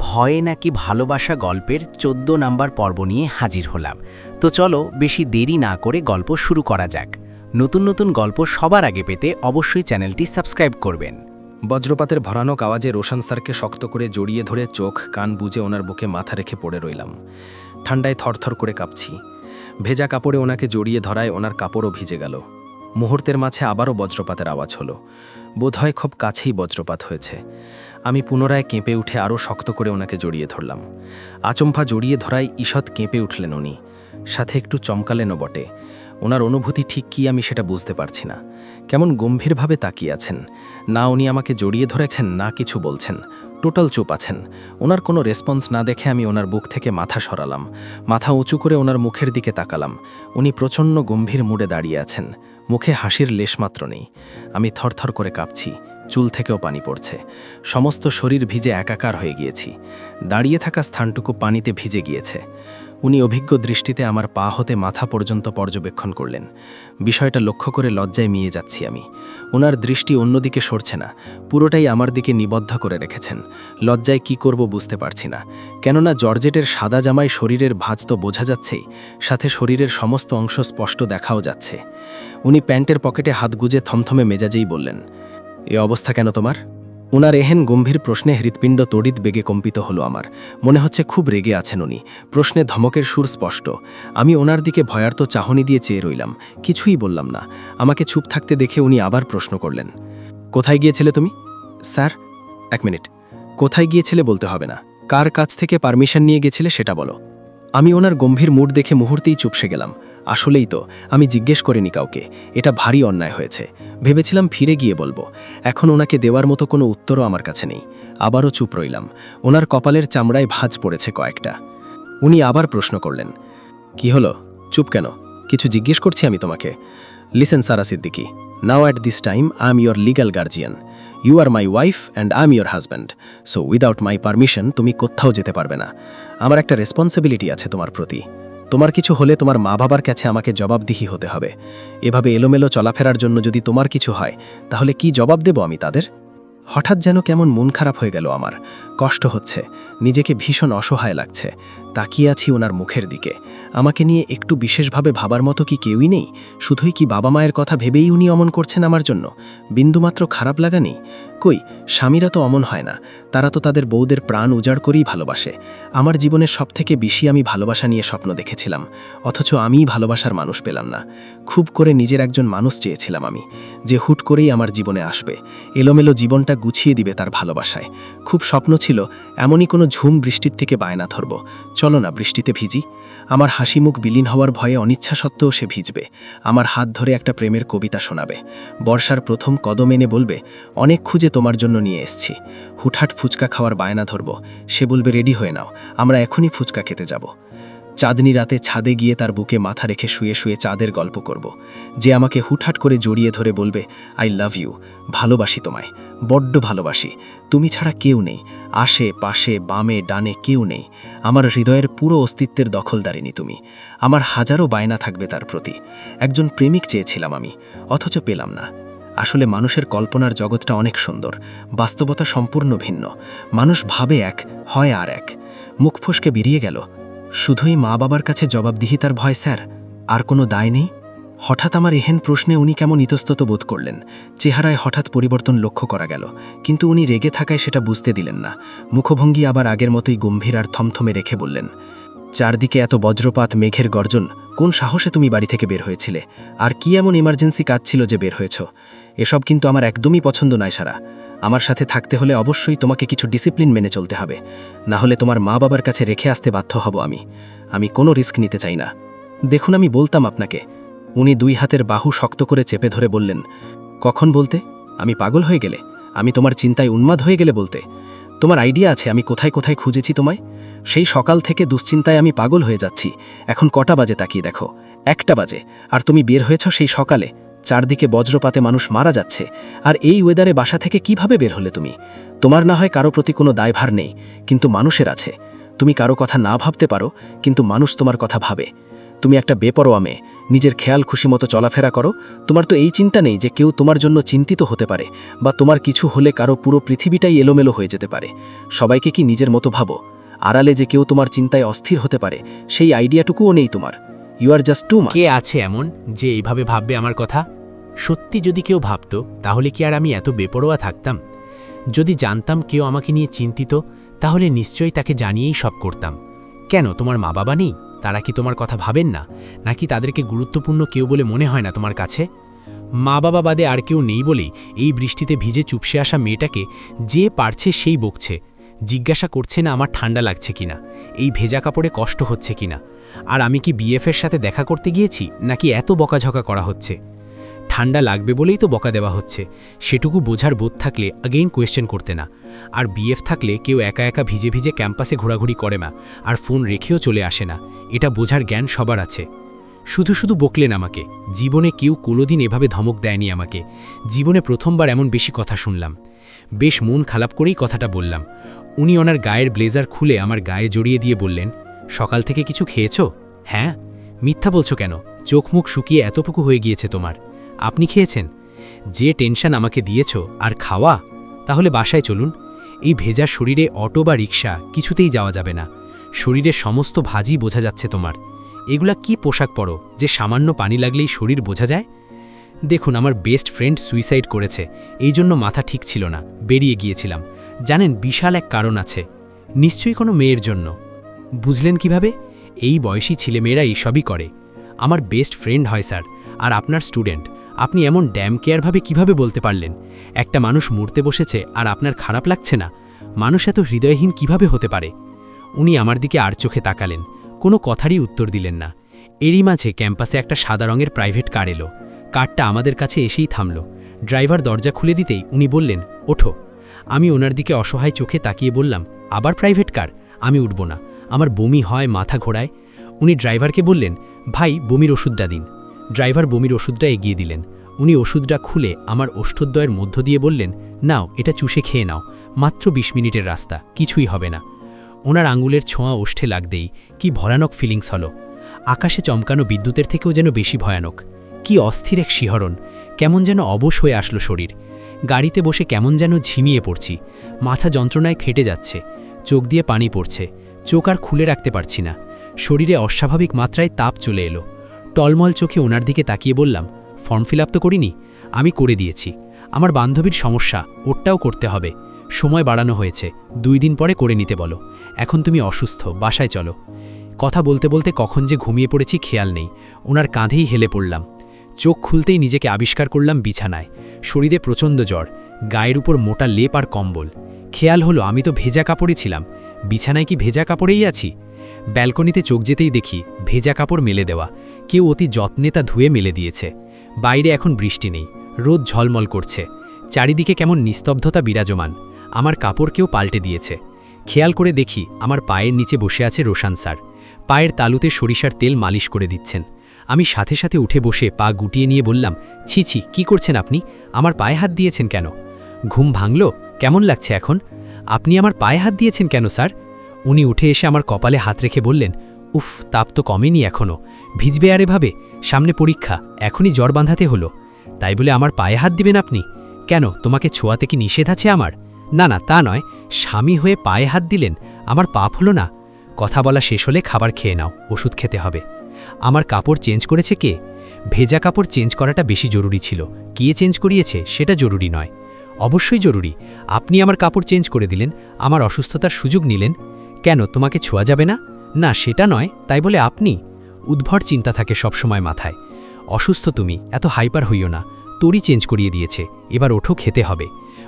ভয়ে নাকি ভালোবাসা গল্পের ১৪ নাম্বার পর্ব নিয়ে হাজির হলাম। তো চলো বেশি দেরি না করে গল্প শুরু করা যাক। নতুন নতুন গল্প সবার আগে পেতে অবশ্যই চ্যানেলটি সাবস্ক্রাইব করবেন। বজ্রপাতের ভয়ানক আওয়াজে রোশন স্যারকে শক্ত করে জড়িয়ে ধরে চোখ কান বুজে ওনার বুকে মাথা রেখে পড়ে রইলাম। ঠান্ডায় থরথর করে কাঁপছি। ভেজা কাপড়ে ওনাকে জড়িয়ে ধরায় ওনার কাপড়ও ভিজে গেল। মুহূর্তের মাঝে আবারও বজ্রপাতের আওয়াজ হলো। বোধহয় খুব কাছেই বজ্রপাত হয়েছে। আমি পুনরায় কেঁপে উঠে আরও শক্ত করে ওনাকে জড়িয়ে ধরলাম। আচম্ভা জড়িয়ে ধরায় ঈষৎ কেঁপে উঠলেন উনি, সাথে একটু চমকালেনও বটে। ওনার অনুভূতি ঠিক কী আমি সেটা বুঝতে পারছি না। কেমন গম্ভীরভাবে তাকিয়ে আছেন, না উনি আমাকে জড়িয়ে ধরেছেন না কিছু বলছেন, টোটাল চুপ আছেন। ওনার কোনো রেসপন্স না দেখে আমি ওনার বুক থেকে মাথা সরালাম, মাথা উঁচু করে ওনার মুখের দিকে তাকালাম। উনি প্রচণ্ড গম্ভীর মুডে দাঁড়িয়ে আছেন, মুখে হাসির লেশমাত্র নেই। আমি থরথর করে কাঁপছি, চুল থেকেও পানি পড়ছে, সমস্ত শরীর ভিজে একাকার হয়ে গিয়েছি। দাঁড়িয়ে থাকা স্থানটুকু পানিতে ভিজে গিয়েছে। উনি অভিজ্ঞ দৃষ্টিতে আমার পা হতে মাথা পর্যন্ত পর্যবেক্ষণ করলেন। বিষয়টা লক্ষ্য করে লজ্জায় মিয়ে যাচ্ছি আমি। ওনার দৃষ্টি অন্যদিকে সরছে না, পুরোটাই আমার দিকে নিবদ্ধ করে রেখেছেন। লজ্জায় কি করব বুঝতে পারছি না, কেননা জর্জেটের সাদা জামায় শরীরের ভাঁজ তো বোঝা যাচ্ছেই, সাথে শরীরের সমস্ত অংশ স্পষ্ট দেখাও যাচ্ছে। উনি প্যান্টের পকেটে হাত গুজে থমথমে মেজাজেই বললেন, এ অবস্থা কেন তোমার? ওনার এহেন গম্ভীর প্রশ্নে হৃৎপিণ্ড তড়িৎ বেগে কম্পিত হলো আমার। মনে হচ্ছে খুব রেগে আছেন উনি। প্রশ্নে ধমকের সুর স্পষ্ট। আমি ওনার দিকে ভয়ার্ত চাহনি দিয়ে চেয়ে রইলাম, কিছুই বললাম না। আমাকে চুপ থাকতে দেখে উনি আবার প্রশ্ন করলেন, কোথায় গিয়েছিলে তুমি? Sir, 1 minute. কোথায় গিয়েছিলে বলতে হবে না, কার কাছ থেকে পারমিশন নিয়ে গেছিলে সেটা বলো। আমি ওনার গম্ভীর মুড দেখে মুহূর্তেই চুপসে গেলাম। আসলেই তো, আমি জিজ্ঞেস করিনি কাউকে। এটা ভারী অন্যায় হয়েছে। ভেবেছিলাম ফিরে গিয়ে বলবো। এখন ওনাকে দেওয়ার মতো কোনো উত্তরও আমার কাছে নেই। আবারও চুপ রইলাম। ওনার কপালের চামড়ায় ভাঁজ পড়েছে কয়েকটা। উনি আবার প্রশ্ন করলেন, কি হলো, চুপ কেন? কিছু জিজ্ঞেস করছি আমি তোমাকে। Listen Sara Siddiqui, now at this time I am your legal guardian. You are my wife and I am your husband. So without my permission তুমি কোথাও যেতে পারবে না। আমার একটা রেসপন্সিবিলিটি আছে তোমার প্রতি। তোমার কিছু হলে তোমার মা বাবার কাছে আমাকে জবাবদিহি হতে হবে। এভাবে এলোমেলো চলাফেরার জন্য যদি তোমার কিছু হয়, তাহলে কি জবাব দেব আমি তাদের? হঠাৎ যেন কেমন মন খারাপ হয়ে গেল আমার। কষ্ট হচ্ছে, নিজেকে ভীষণ অসহায় লাগছে। তাকিয়ে আছি ওনার মুখের দিকে। আমাকে নিয়ে একটু বিশেষভাবে ভাবার মতো কি কেউই নেই? শুধুই কি বাবা মায়ের কথা ভেবেই উনি অমন করছেন আমার জন্য? বিন্দুমাত্র খারাপ লাগা নেই? কই, স্বামীরা তো অমন হয় না। তারা তো তাদের বউদের প্রাণ উজাড় করেই ভালোবাসে। আমার জীবনের সবথেকে বেশি আমি ভালোবাসা নিয়ে স্বপ্ন দেখেছিলাম, অথচ আমিই ভালোবাসার মানুষ পেলাম না। খুব করে নিজের একজন মানুষ চেয়েছিলাম আমি, যে হুট করেই আমার জীবনে আসবে, এলোমেলো জীবনটা গুছিয়ে দিবে তার ভালোবাসায়। খুব স্বপ্ন ছিল এমনই কোনো ঝুম বৃষ্টির থেকে বায়না ধরব, চলো না বৃষ্টিতে ভিজি। আমার হাসি মুখ বিলীন হওয়ার ভয়ে অনিচ্ছা সত্ত্বেও সে ভিজবে। আমার হাত ধরে একটা প্রেমের কবিতা শোনাবে। বর্ষার প্রথম কদম এনে বলবে, অনেক খুঁজে তোমার জন্য নিয়ে এসছি। হুটহাট ফুচকা খাওয়ার বায়না ধরব, সে বলবে রেডি হয়ে নাও, আমরা এখনই ফুচকা খেতে যাব। চাঁদনি রাতে ছাদে গিয়ে তার বুকে মাথা রেখে শুয়ে শুয়ে চাঁদের গল্প করব। যে আমাকে হুটহাট করে জড়িয়ে ধরে বলবে, আই লাভ ইউ, ভালোবাসি তোমায়, বড্ড ভালোবাসি। তুমি ছাড়া কেউ নেই, আশে পাশে বামে ডানে কেউ নেই। আমার হৃদয়ের পুরো অস্তিত্বের দখলদারিনী তুমি। আমার হাজারো বায়না থাকবে তার প্রতি। একজন প্রেমিক চেয়েছিলাম আমি, অথচ পেলাম না। আসলে মানুষের কল্পনার জগৎটা অনেক সুন্দর, বাস্তবতা সম্পূর্ণ ভিন্ন। মানুষ ভাবে এক, হয় আর এক। মুখ ফসকে বেরিয়ে গেল, শুধুই মা বাবার কাছে জবাবদিহিতার ভয় স্যার, আর কোনো দায় নেই? হঠাৎ আমার এহেন প্রশ্নে উনি কেমন ইতস্তত বোধ করলেন। চেহারায় হঠাৎ পরিবর্তন লক্ষ্য করা গেল, কিন্তু উনি রেগে থাকায় সেটা বুঝতে দিলেন না। মুখভঙ্গি আবার আগের মতোই গম্ভীর আর থমথমে রেখে বললেন, চারদিকে এত বজ্রপাত, মেঘের গর্জন, কোন সাহসে তুমি বাড়ি থেকে বের হয়েছিলে? আর কি এমন ইমার্জেন্সি কাজ ছিল যে বের হয়েছ? এসব কিন্তু আমার একদমই পছন্দ নয় সারা। আমার সাথে থাকতে হলে অবশ্যই তোমাকে কিছু ডিসিপ্লিন মেনে চলতে হবে, না হলে তোমার মা বাবার কাছে রেখে আসতে বাধ্য হব আমি কোনো রিস্ক নিতে চাই না। দেখুন, আমি বলতাম আপনাকে। উনি 2 হাতের বাহু শক্ত করে চেপে ধরে বললেন, কখন বলতে? আমি পাগল হয়ে গেলে? আমি তোমার চিন্তায় উন্মাদ হয়ে গেলে বলতে? তোমার আইডিয়া আছে আমি কোথায় কোথায় খুঁজেছি তোমায়? সেই সকাল থেকে দুশ্চিন্তায় আমি পাগল হয়ে যাচ্ছি। এখন কটা বাজে তাকিয়ে দেখো, 1টা বাজে। আর তুমি বের হয়েছ সেই সকালে। চারদিকে বজ্রপাতে মানুষ মারা যাচ্ছে, আর এই ওয়েদারে বাসা থেকে কিভাবে বের হলে তুমি? তোমার না হয় কারো প্রতি কোনো দায়ভার নেই, কিন্তু মানুষের আছে। তুমি কারো কথা না ভাবতে পারো, কিন্তু মানুষ তোমার কথা ভাবে। তুমি একটা বেপরোয়া মেয়ে, নিজের খেয়াল খুশি মতো চলাফেরা করো। তোমার তো এই চিন্তা নেই যে কেউ তোমার জন্য চিন্তিত হতে পারে, বা তোমার কিছু হলে কারো পুরো পৃথিবীটাই এলোমেলো হয়ে যেতে পারে। সবাইকে কি নিজের মতো ভাবো? আড়ালে যে কেউ তোমার চিন্তায় অস্থির হতে পারে, সেই আইডিয়াটুকুও নেই তোমার। You are just too much. কে আছে এমন যে এইভাবে ভাববে আমার কথা? সত্যি যদি কেউ ভাবত, তাহলে কি আর আমি এত বেপরোয়া থাকতাম? যদি জানতাম কেউ আমাকে নিয়ে চিন্তিত, তাহলে নিশ্চয়ই তাকে জানিয়েই সব করতাম। কেন, তোমার মা বাবা নেই? তারা কি তোমার কথা ভাবেন না? নাকি তাদেরকে গুরুত্বপূর্ণ কেউ বলে মনে হয় না তোমার কাছে? মা বাবা বাদে আর কেউ নেই বলেই এই বৃষ্টিতে ভিজে চুপসে আসা মেয়েটাকে যে পারছে সেই বকছে। জিজ্ঞাসা করছে না আমার ঠান্ডা লাগছে কিনা, এই ভেজা কাপড়ে কষ্ট হচ্ছে কিনা, আর আমি কি বিএফের সাথে দেখা করতে গিয়েছি, নাকি এত বকাঝকা করা হচ্ছে। ঠান্ডা লাগবে বলেই তো বকা দেওয়া হচ্ছে, সেটুকু বোঝার বোধ থাকলে আগেইন কোয়েশ্চেন করতে না। আর বিএফ থাকলে কেউ একা একা ভিজে ভিজে ক্যাম্পাসে ঘোরাঘুরি করে না, আর ফোন রেখেও চলে আসে না। এটা বোঝার জ্ঞান সবার আছে। শুধু শুধু বকলেন আমাকে। জীবনে কেউ কোনোদিন এভাবে ধমক দেয়নি আমাকে। জীবনে প্রথমবার এমন বেশি কথা শুনলাম। বেশ মন খারাপ করেই কথাটা বললাম। উনি ওনার গায়ের ব্লেজার খুলে আমার গায়ে জড়িয়ে দিয়ে বললেন, সকাল থেকে কিছু খেয়েছো? হ্যাঁ। মিথ্যা বলছো কেন? চোখ মুখ শুকিয়ে এতটুকু হয়ে গিয়েছে তোমার। আপনি খেয়েছেন? যে টেনশন আমাকে দিয়েছ, আর খাওয়া? তাহলে বাসায় চলুন। এই ভেজা শরীরে অটো বা রিক্সা কিছুতেই যাওয়া যাবে না। শরীরের সমস্ত ভাঁজই বোঝা যাচ্ছে তোমার। এগুলা কি পোশাক পরো যে সামান্য পানি লাগলেই শরীর বোঝা যায়? দেখুন, আমার বেস্ট ফ্রেন্ড সুইসাইড করেছে, এই জন্য মাথা ঠিক ছিল না, বেরিয়ে গিয়েছিলাম। জানেন, বিশাল এক কারণ আছে। নিশ্চয়ই কোনো মেয়ের জন্য। বুঝলেন কিভাবে? এই বয়সী ছেলেমেয়েরা এইসবই করে। আমার বেস্ট ফ্রেন্ড হয় স্যার, আর আপনার স্টুডেন্ট। আপনি এমন ড্যাম কেয়ারভাবে কিভাবে বলতে পারলেন? একটা মানুষ মরতে বসেছে আর আপনার খারাপ লাগছে না? মানুষ এত হৃদয়হীন কিভাবে হতে পারে? উনি আমার দিকে আর চোখে তাকালেন, কোনো কথারই উত্তর দিলেন না। এরই মাঝে ক্যাম্পাসে একটা সাদা রঙের প্রাইভেট কার এলো। কারটা আমাদের কাছে এসেই থামল। ড্রাইভার দরজা খুলে দিতেই উনি বললেন, ওঠো। আমি ওনার দিকে অসহায় চোখে তাকিয়ে বললাম, আবার প্রাইভেট কার? আমি উঠব না, আমার বমি হয়, মাথা ঘোরায়। উনি ড্রাইভারকে বললেন, ভাই বমির ওষুধটা দিন। ড্রাইভার বমির ওষুধটা এগিয়ে দিলেন। উনি ওষুধটা খুলে আমার ওষ্ঠদ্বয়ের মধ্য দিয়ে বললেন, নাও, এটা চুষে খেয়ে নাও, মাত্র ২০ মিনিটের রাস্তা, কিছুই হবে না। ওনার আঙুলের ছোঁয়া ওষ্ঠে লাগতেই কি ভয়ানক ফিলিংস হলো। আকাশে চমকানো বিদ্যুতের থেকেও যেন বেশি ভয়ানক। কি অস্থির এক শিহরণ, কেমন যেন অবশ হয়ে আসলো শরীর। গাড়িতে বসে কেমন যেন ঝিমিয়ে পড়ছি, মাথা যন্ত্রণায় খেটে যাচ্ছে, চোখ দিয়ে পানি পড়ছে, চোখ আর খুলে রাখতে পারছি না। শরীরে অস্বাভাবিক মাত্রায় তাপ চলে এলো। টলমল চোখে ওনার দিকে তাকিয়ে বললাম, ফর্ম ফিল আপ তো করিনি? আমি করে দিয়েছি। আমার বান্ধবীর সমস্যা, ওরটাও করতে হবে। সময় বাড়ানো হয়েছে, ২ দিন পরে করে নিতে বলো। এখন তুমি অসুস্থ, বাসায় চলো। কথা বলতে বলতে কখন যে ঘুমিয়ে পড়েছি খেয়াল নেই। ওনার কাঁধেই হেলে পড়লাম। চোখ খুলতেই নিজেকে আবিষ্কার করলাম বিছানায়। শরীরে প্রচণ্ড জ্বর, গায়ের উপর মোটা লেপ আর কম্বল। খেয়াল হলো আমি তো ভেজা কাপড়ে ছিলাম। বিছানায় কি ভেজা কাপড়েই আছি? ব্যালকনিতে চোখ যেতেই দেখি ভেজা কাপড় মেলে দেওয়া, কেউ অতি যত্নে তা ধুয়ে মেলে দিয়েছে। বাইরে এখন বৃষ্টি নেই, রোদ ঝলমল করছে। চারিদিকে কেমন নিস্তব্ধতা বিরাজমান। আমার কাপড় কেউ পাল্টে দিয়েছে। খেয়াল করে দেখি আমার পায়ের নিচে বসে আছে রোশান স্যার। পায়ের তালুতে সরিষার তেল মালিশ করে দিচ্ছেন। আমি সাথে সাথে উঠে বসে পা গুটিয়ে নিয়ে বললাম, ছি ছি, কি করছেন আপনি? আমার পায়ে হাত দিয়েছেন কেন? ঘুম ভাঙল? কেমন লাগছে এখন? আপনি আমার পায়ে হাত দিয়েছেন কেন স্যার? উনি উঠে এসে আমার কপালে হাত রেখে বললেন, উফ, তাপ তো কমেনি এখনও। ভিজবে আর এভাবে? সামনে পরীক্ষা, এখনই জ্বর বাঁধাতে হলো। তাই বলে আমার পায়ে হাত দিবেন আপনি? কেন, তোমাকে ছোঁয়াতে কি নিষেধ আছে আমার? না না, তা নয়, স্বামী হয়ে পায়ে হাত দিলেন, আমার পাপ হলো না? কথা বলা শেষ হলে খাবার খেয়ে নাও, ওষুধ খেতে হবে। আমার কাপড় চেঞ্জ করেছে কে? ভেজা কাপড় চেঞ্জ করাটা বেশি জরুরি ছিল, কে চেঞ্জ করিয়েছে সেটা জরুরি নয়। অবশ্যই জরুরি। আপনি আমার কাপড় চেঞ্জ করে দিলেন, আমার অসুস্থতার সুযোগ নিলেন। কেন, তোমাকে ছোঁয়া যাবে না? না, সেটা নয়, তাই বলে আপনি? উদ্ভট চিন্তা থাকে সবসময় মাথায়। অসুস্থ তুমি, এত হাইপার হইও না। তোরই চেঞ্জ করিয়ে দিয়েছে, এবার ওঠো, খেতে হবে।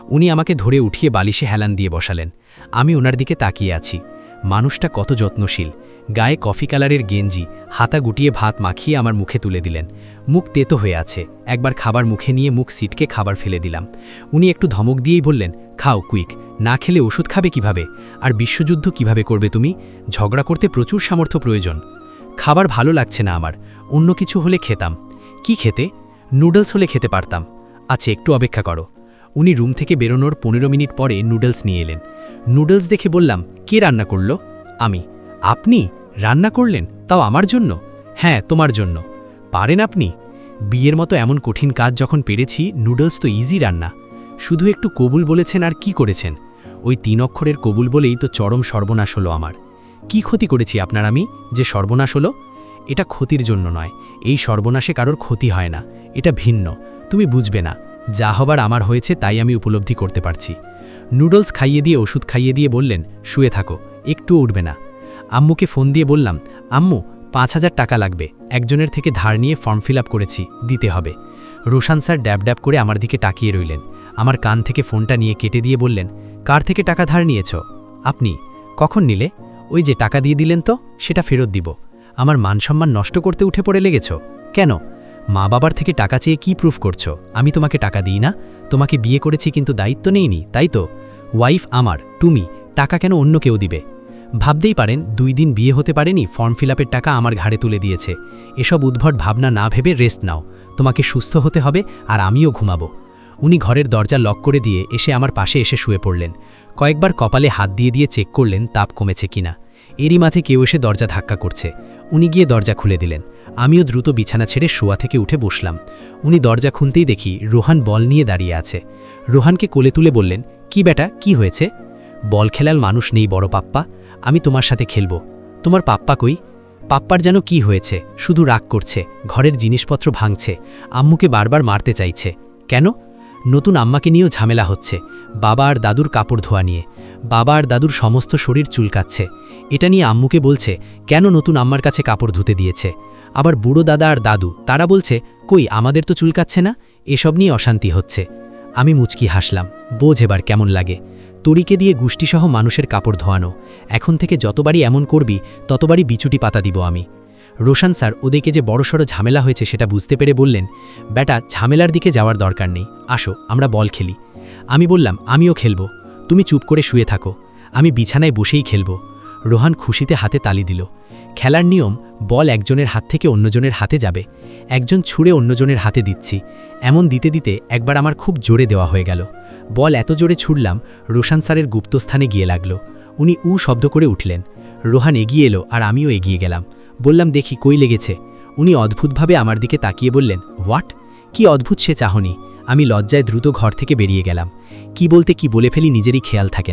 উনি আমাকে ধরে উঠিয়ে বালিশে হেলান দিয়ে বসালেন। আমি ওনার দিকে তাকিয়ে আছি। মানুষটা কত যত্নশীল। গায়ে কফি কালারের গেঞ্জি, হাতা গুটিয়ে ভাত মাখিয়ে আমার মুখে তুলে দিলেন। মুখ তেতো হয়ে আছে। একবার খাবার মুখে নিয়ে মুখ সিটকে খাবার ফেলে দিলাম। উনি একটু ধমক দিয়েই বললেন, খাও কুইক, না খেলে ওষুধ খাবে কিভাবে? আর বিশ্বযুদ্ধ কিভাবে করবে তুমি? ঝগড়া করতে প্রচুর সামর্থ্য প্রয়োজন। খাবার ভালো লাগছে না আমার, অন্য কিছু হলে খেতাম। কি খেতে? নুডলস হলে খেতে পারতাম। আচ্ছা, একটু অপেক্ষা করো। উনি রুম থেকে বেরোনোর 15 মিনিট পরে নুডলস নিয়ে এলেন। নুডলস দেখে বললাম, কে রান্না করলো? আমি। আপনি রান্না করলেন? তাও আমার জন্য? হ্যাঁ, তোমার জন্য। পারেন আপনি? বিয়ের মতো এমন কঠিন কাজ যখন পেরেছি, নুডলস তো ইজি রান্না। শুধু একটু কবুল বলেছেন আর কি করেছেন? ওই 3 অক্ষরের কবুল বলেই তো চরম সর্বনাশ হলো আমার। কি ক্ষতি করেছি আপনার আমি, যে সর্বনাশ হলো? এটা ক্ষতির জন্য নয়, এই সর্বনাশে কারোর ক্ষতি হয় না, এটা ভিন্ন। তুমি বুঝবে না। যা হবার আমার হয়েছে তাই আমি উপলব্ধি করতে পারছি। নুডলস খাইয়ে দিয়ে ওষুধ খাইয়ে দিয়ে বললেন, শুয়ে থাকো, একটুও উঠবে না। আম্মুকে ফোন দিয়ে বললাম, আম্মু 5,000 টাকা লাগবে, একজনের থেকে ধার নিয়ে ফর্ম ফিল আপ করেছি, দিতে হবে। রোশান স্যার ড্যাব ড্যাব করে আমার দিকে তাকিয়ে রইলেন। আমার কান থেকে ফোনটা নিয়ে কেটে দিয়ে বললেন, কার থেকে টাকা ধার নিয়েছ? আপনি? কখন নিলে? ওই যে টাকা দিয়ে দিলেন তো, সেটা ফেরত দিব। আমার মানসম্মান নষ্ট করতে উঠে পড়ে লেগেছ কেন? মা বাবার থেকে টাকা চেয়ে কি প্রুফ করছো? আমি তোমাকে টাকা দিই না? তোমাকে বিয়ে করেছি কিন্তু দায়িত্ব নেইনি, তাই তো? ওয়াইফ আমার, তুমি, টাকা কেন অন্য কেউ দিবে? ভাবতেই পারেন 2 দিন বিয়ে হতে পারেনি, ফর্ম ফিল আপের টাকা আমার ঘাড়ে তুলে দিয়েছে। এসব উদ্ভট ভাবনা না ভেবে রেস্ট নাও, তোমাকে সুস্থ হতে হবে আর আমিও ঘুমাবো। উনি ঘরের দরজা লক করে দিয়ে এসে আমার পাশে এসে শুয়ে পড়লেন। কয়েকবার কপালে হাত দিয়ে দিয়ে চেক করলেন তাপ কমেছে কিনা। এরই মাঝে কেউ এসে দরজা ধাক্কা করছে। উনি গিয়ে দরজা খুলে দিলেন। আমিও দ্রুত বিছানা ছেড়ে শোয়া থেকে উঠে বসলাম। উনি দরজা খুলতেই দেখি রোহান বল নিয়ে দাঁড়িয়ে আছে। রোহানকে কোলে তুলে বললেন, কি বেটা, কি হয়েছে? বল খেলার মানুষ নেই বড় পাপ্পা, আমি তোমার সাথে খেলবো। তোমার পাপ্পা কই? পাপ্পার যেন কি হয়েছে, শুধু রাগ করছে, ঘরের জিনিসপত্র ভাঙছে, আম্মুকে বারবার মারতে চাইছে। কেন? নতুন আম্মাকে নিয়েও ঝামেলা হচ্ছে, বাবা আর দাদুর কাপড় ধোয়া নিয়ে। বাবা আর দাদুর সমস্ত শরীর চুলকাচ্ছে, এটা নিয়ে আম্মুকে বলছে কেন নতুন আম্মার কাছে কাপড় ধুতে দিয়েছে। আবার বুড়ো দাদা আর দাদু তারা বলছে, কই আমাদের তো চুলকাচ্ছে না। এসব নিয়ে অশান্তি হচ্ছে। আমি মুচকি হাসলাম, বোঝ এবার কেমন লাগে। তরিকে দিয়ে গুষ্টিসহ মানুষের কাপড় ধোয়ানো, এখন থেকে যতবারই এমন করবি ততবারই বিচুটি পাতা দিব আমি। রোশান স্যার ওদেরকে যে বড়সড় ঝামেলা হয়েছে সেটা বুঝতে পেরে বললেন, বেটা ঝামেলার দিকে যাওয়ার দরকার নেই, আসো আমরা বল খেলি। আমি বললাম, আমিও খেলবো। তুমি চুপ করে শুয়ে থাকো, আমি বিছানায় বসেই খেলবো। রোহান খুশিতে হাতে তালি দিল। খেলার নিয়ম, বল একজনের হাত থেকে অন্যজনের হাতে যাবে, একজন ছুঁড়ে অন্যজনের হাতে দিচ্ছি। এমন দিতে দিতে একবার আমার খুব জোরে দেওয়া হয়ে গেল। বল এত জোরে ছুড়লাম রোশান স্যারের গুপ্তস্থানে গিয়ে লাগলো। উনি শব্দ করে উঠলেন। রোহান এগিয়ে এলো আর আমিও এগিয়ে গেলাম। বললাম, দেখি কই লেগেছে। উনি অদ্ভুতভাবে আমার দিকে তাকিয়ে বললেন, হোয়াট? কি অদ্ভুত সে চাহনি। আমি লজ্জায় দ্রুত ঘর থেকে বেরিয়ে গেলাম। কি বলতে কি বলে ফেলি নিজেরই খেয়াল থাকে না।